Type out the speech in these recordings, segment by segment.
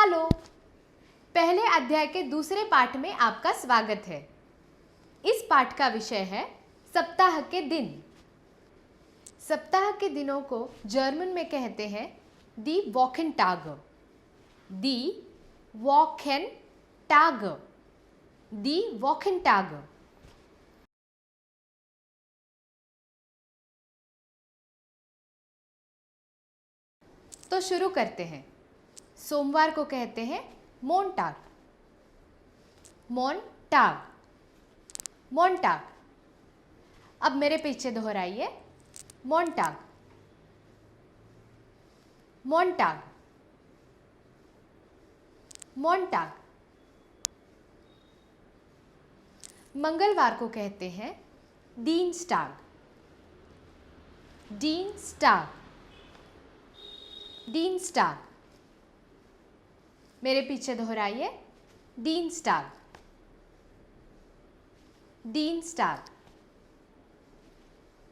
Hello. पहले अध्याय के दूसरे पाठ में आपका स्वागत है। इस पाठ का विषय है सप्ताह के दिन। सप्ताह के दिनों को जर्मन में कहते हैं दी वॉकेनटाग। दी वॉकेनटाग। दी वॉकेनटाग। तो शुरू करते हैं। सोमवार को कहते हैं मोंटाग। मोंटाग। मोंटाग। अब मेरे पीछे दोहराइए। मोंटाग। मोंटाग। मोंटाग। मंगलवार को कहते हैं डीनस्टाग। डीनस्टाग। डीनस्टाग। मेरे पीछे दोहराइए। डीनस्टाग। डीनस्टाग।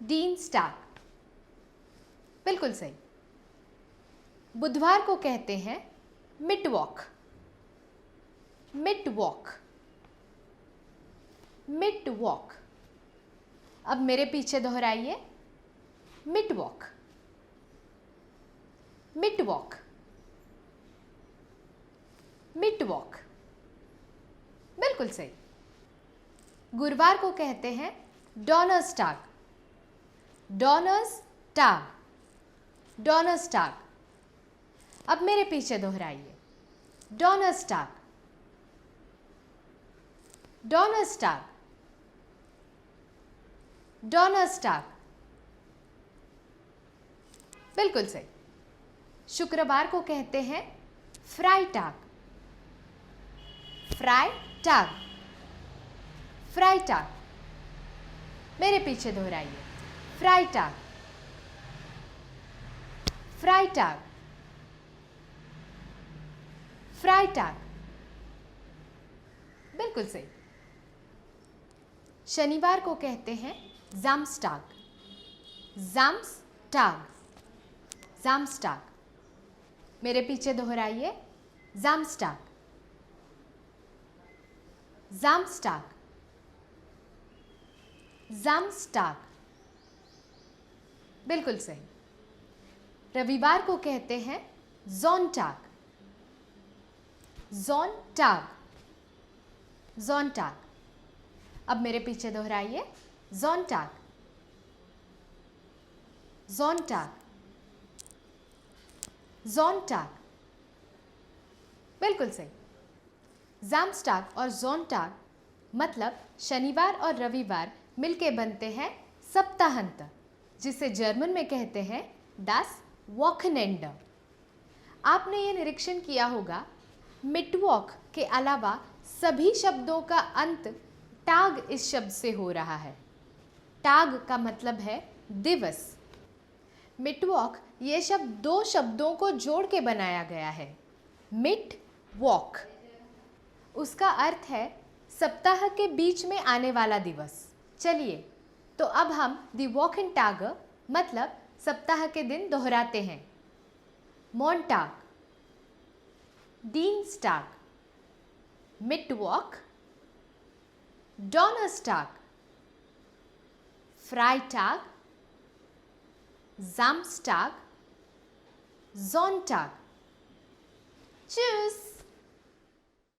डीनस्टाग। बिल्कुल सही। बुधवार को कहते हैं मिटवॉक। मिटवॉक। मिटवॉक। अब मेरे पीछे दोहराइए। मिटवॉक। मिटवॉक। मिटवॉक। बिल्कुल सही। गुरुवार को कहते हैं डोनर्सटाग। डोनर्सटाग। डोनर्सटाग। अब मेरे पीछे दोहराइए। डोनर्सटाग। डोनर्सटाग। डोनर्सटाग। बिल्कुल सही। शुक्रवार को कहते हैं फ्राइटाग। फ्राइटाग। फ्राइटाग। मेरे पीछे दोहराइए। फ्राइटाग। फ्राइटाग। फ्राइटाग। बिल्कुल सही। शनिवार को कहते हैं जाम्स्टाग। जाम्स्टाग। जाम्स्टाग। मेरे पीछे दोहराइए। जाम्स्टाग। जाम्स्टाग। जाम्स्टाग। बिल्कुल सही। रविवार को कहते हैं ज़ोनटाग। ज़ोनटाग। ज़ोनटाग। अब मेरे पीछे दोहराइए। ज़ोनटाग। ज़ोनटाग। ज़ोनटाग। बिल्कुल सही। जाम्स्टाग और ज़ोनटाग मतलब शनिवार और रविवार मिलके बनते हैं सप्ताहांत, जिसे जर्मन में कहते हैं दास वॉकनेंड। आपने ये निरीक्षण किया होगा, मिटवॉक के अलावा सभी शब्दों का अंत टाग इस शब्द से हो रहा है। टाग का मतलब है दिवस। मिटवॉक ये शब्द दो शब्दों को जोड़ के बनाया गया है। मिट वॉक, उसका अर्थ है सप्ताह के बीच में आने वाला दिवस। चलिए, तो अब हम दी वॉकेनटाग मतलब सप्ताह के दिन दोहराते हैं। मोंटाग, डीनस्टाग, मिटवॉक, डोनर्सटाग, फ्राइटाग, जाम्स्टाग, ज़ोनटाग। Tschüss!